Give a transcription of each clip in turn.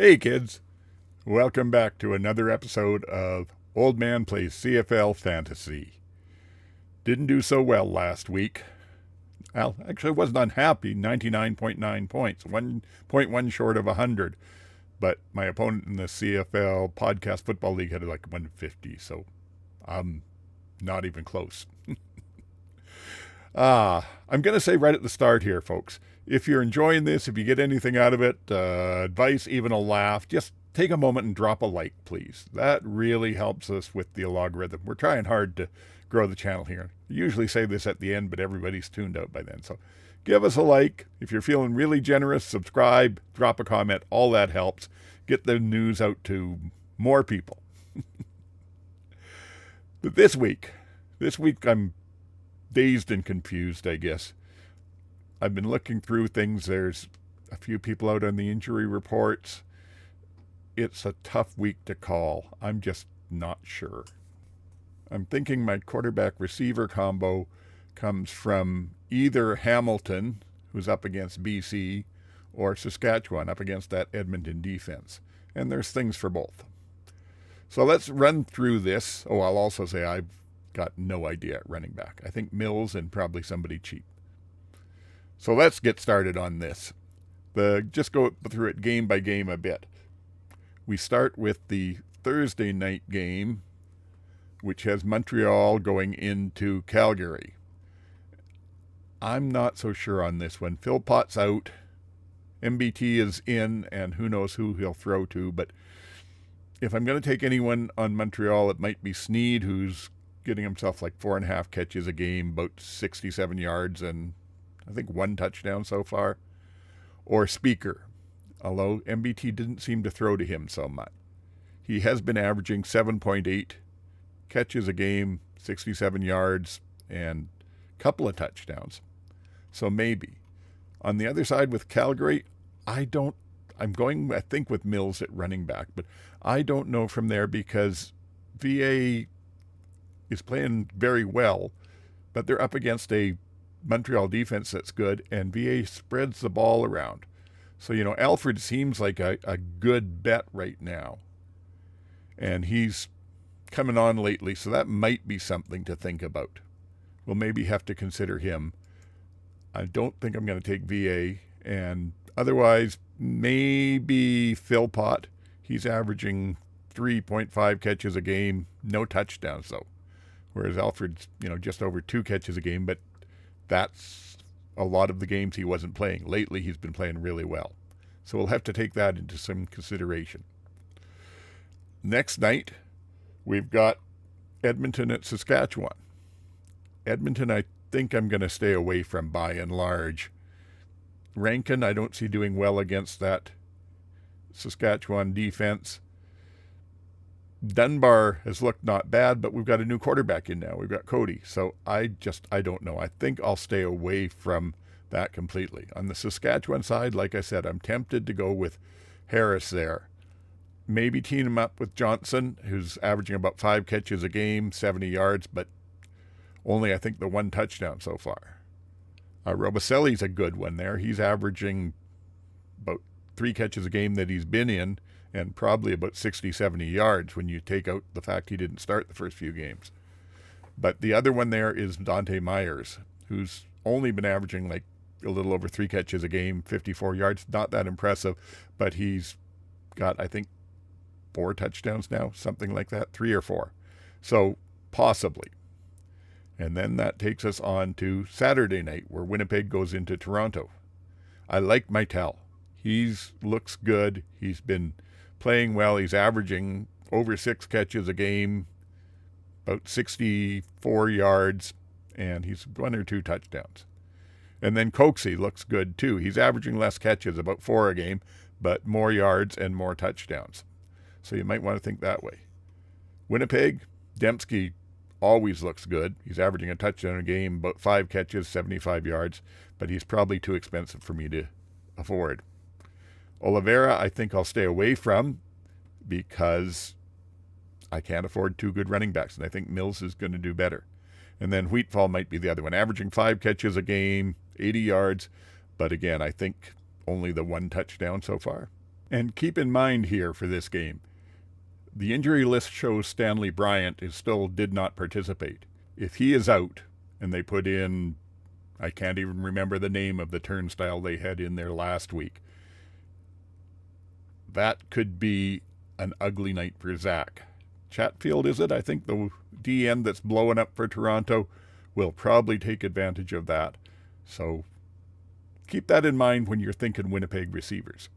Hey kids, welcome back to another episode of Oldman Plays CFL Fantasy. Didn't do so well last week. Well, actually I wasn't unhappy, 99.9 points, 1.1 short of 100. But my opponent in the CFL Podcast Football League had like 150, so I'm not even close. I'm going to say right at the start here, folks, if you're enjoying this, if you get anything out of it, advice, even a laugh, just take a moment and drop a like, please. That really helps us with the algorithm. We're trying hard to grow the channel here. I usually say this at the end, but everybody's tuned out by then. So give us a like. If you're feeling really generous, subscribe, drop a comment. All that helps. Get the news out to more people. But this week I'm dazed and confused, I guess. I've been looking through things. There's a few people out on the injury reports. It's a tough week to call. I'm just not sure. I'm thinking my quarterback receiver combo comes from either Hamilton, who's up against BC, or Saskatchewan up against that Edmonton defense. And there's things for both. So let's run through this. Oh, I'll also say I've got no idea at running back. I think Mills and probably somebody cheap. So let's get started on this. Just go through it game by game a bit. We start with the Thursday night game, which has Montreal going into Calgary. I'm not so sure on this one. Philpott's out. MBT is in, and who knows who he'll throw to. But if I'm going to take anyone on Montreal, it might be Sneed, who's getting himself like 4.5 catches a game, about 67 yards, and I think 1 touchdown so far. Or Speaker, although MBT didn't seem to throw to him so much. He has been averaging 7.8 catches a game, 67 yards, and a couple of touchdowns. So maybe. On the other side with Calgary, I'm going, I think, with Mills at running back, but I don't know from there because VA is playing very well, but they're up against a Montreal defense that's good, and VA spreads the ball around. So, Alfred seems like a good bet right now. And he's coming on lately, so that might be something to think about. We'll maybe have to consider him. I don't think I'm going to take VA, and otherwise, maybe Philpott. He's averaging 3.5 catches a game, no touchdowns though. Whereas Alfred's, just over 2 catches a game, but that's a lot of the games he wasn't playing. Lately, he's been playing really well. So we'll have to take that into some consideration. Next night, we've got Edmonton at Saskatchewan. Edmonton, I think I'm going to stay away from by and large. Rankin, I don't see doing well against that Saskatchewan defense. Dunbar has looked not bad, but we've got a new quarterback in now. We've got Cody. So I don't know. I think I'll stay away from that completely. On the Saskatchewan side, like I said, I'm tempted to go with Harris there. Maybe team him up with Johnson, who's averaging about 5 catches a game, 70 yards, but only, I think, the 1 touchdown so far. Robicelli's a good one there. He's averaging about 3 catches a game that he's been in, and probably about 60, 70 yards when you take out the fact he didn't start the first few games. But the other one there is Dante Myers, who's only been averaging like a little over 3 catches a game, 54 yards. Not that impressive, but he's got, I think, 4 touchdowns now, something like that, 3 or 4. So possibly. And then that takes us on to Saturday night, where Winnipeg goes into Toronto. I like Mytel. He looks good. He's been playing well. He's averaging over 6 catches a game, about 64 yards, and he's 1 or 2 touchdowns. And then Coxie looks good too. He's averaging less catches, about 4 a game, but more yards and more touchdowns. So you might want to think that way. Winnipeg, Dembski always looks good. He's averaging a touchdown a game, about 5 catches, 75 yards, but he's probably too expensive for me to afford. Oliveira, I think I'll stay away from because I can't afford 2 good running backs, and I think Mills is going to do better. And then Wheatfall might be the other one, averaging 5 catches a game, 80 yards, but again, I think only the 1 touchdown so far. And keep in mind here for this game, the injury list shows Stanley Bryant did not participate. If he is out and they put in, I can't even remember the name of the turnstile they had in there last week, that could be an ugly night for Zach. Chatfield, is it? I think the DN that's blowing up for Toronto will probably take advantage of that. So keep that in mind when you're thinking Winnipeg receivers.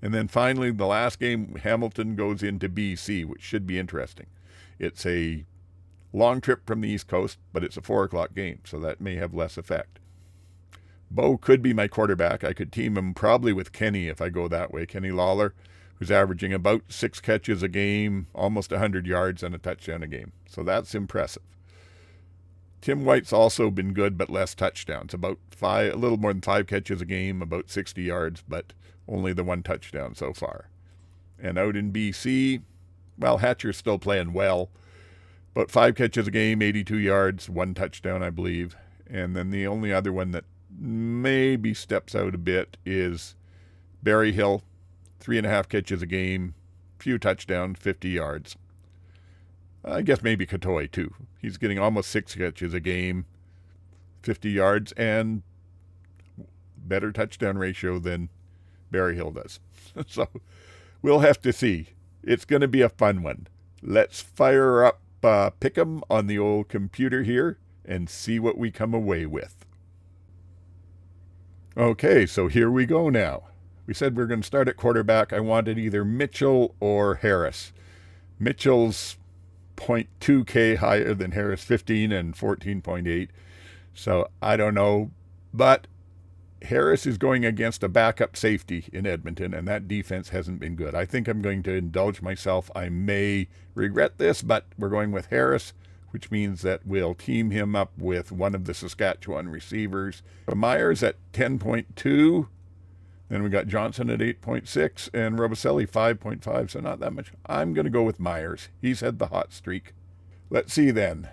And then finally, the last game, Hamilton goes into BC, which should be interesting. It's a long trip from the East Coast, but it's a 4 o'clock game, so that may have less effect. Bo could be my quarterback. I could team him probably with Kenny if I go that way. Kenny Lawler, who's averaging about 6 catches a game, almost 100 yards and a touchdown a game. So that's impressive. Tim White's also been good, but less touchdowns. A little more than 5 catches a game, about 60 yards, but only the 1 touchdown so far. And out in BC, well, Hatcher's still playing well. About 5 catches a game, 82 yards, 1 touchdown, I believe. And then the only other one that maybe steps out a bit is Barry Hill, 3.5 catches a game, few touchdowns, 50 yards. I guess maybe Katoy too. He's getting almost 6 catches a game, 50 yards, and better touchdown ratio than Barry Hill does. So we'll have to see. It's going to be a fun one. Let's fire up Pick'em on the old computer here and see what we come away with. Okay, so here we go now. We said we're going to start at quarterback. I wanted either Mitchell or Harris. Mitchell's 0.2K higher than Harris, 15 and 14.8. So I don't know, but Harris is going against a backup safety in Edmonton, and that defense hasn't been good. I think I'm going to indulge myself. I may regret this, but we're going with Harris, which means that we'll team him up with one of the Saskatchewan receivers. Myers at 10.2. Then we got Johnson at 8.6 and Robicelli 5.5, so not that much. I'm going to go with Myers. He's had the hot streak. Let's see then.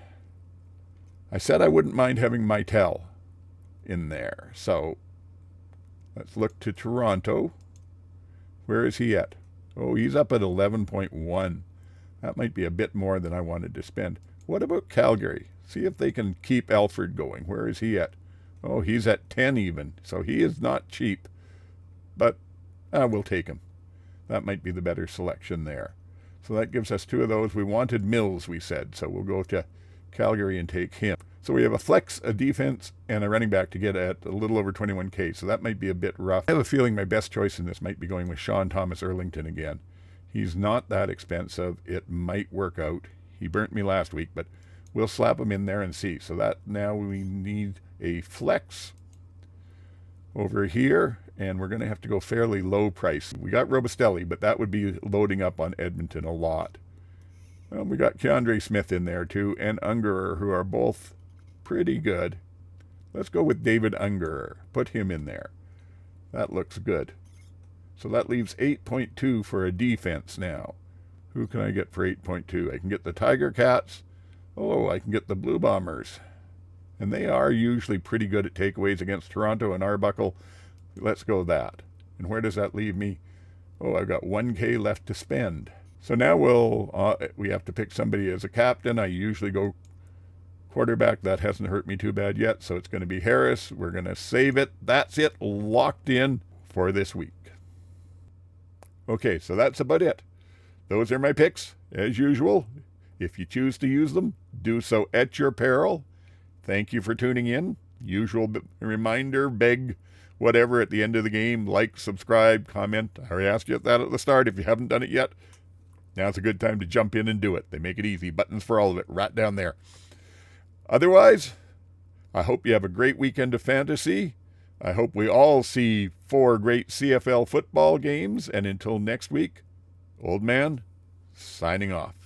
I said I wouldn't mind having Mytel in there, so let's look to Toronto. Where is he at? Oh, he's up at 11.1. That might be a bit more than I wanted to spend. What about Calgary? See if they can keep Alford going. Where is he at? Oh, he's at 10 even, so he is not cheap. But we'll take him. That might be the better selection there. So that gives us 2 of those. We wanted Mills, we said, so we'll go to Calgary and take him. So we have a flex, a defense, and a running back to get at a little over 21K, so that might be a bit rough. I have a feeling my best choice in this might be going with Sean Thomas Erlington again. He's not that expensive. It might work out. He burnt me last week, but we'll slap him in there and see. So that now we need a flex over here, and we're going to have to go fairly low price. We got Robistelli, but that would be loading up on Edmonton a lot. Well, we got Keandre Smith in there too, and Ungerer, who are both pretty good. Let's go with David Ungerer. Put him in there. That looks good. So that leaves 8.2 for a defense now. Who can I get for 8.2? I can get the Tiger Cats. Oh, I can get the Blue Bombers. And they are usually pretty good at takeaways against Toronto and Arbuckle. Let's go that. And where does that leave me? Oh, I've got 1K left to spend. So now we have to pick somebody as a captain. I usually go quarterback. That hasn't hurt me too bad yet, so it's going to be Harris. We're going to save it. That's it. Locked in for this week. Okay, so that's about it. Those are my picks, as usual. If you choose to use them, do so at your peril. Thank you for tuning in. Usual reminder, beg, whatever at the end of the game. Like, subscribe, comment. I already asked you that at the start. If you haven't done it yet, now's a good time to jump in and do it. They make it easy. Buttons for all of it right down there. Otherwise, I hope you have a great weekend of fantasy. I hope we all see 4 great CFL football games. And until next week, Old Man, signing off.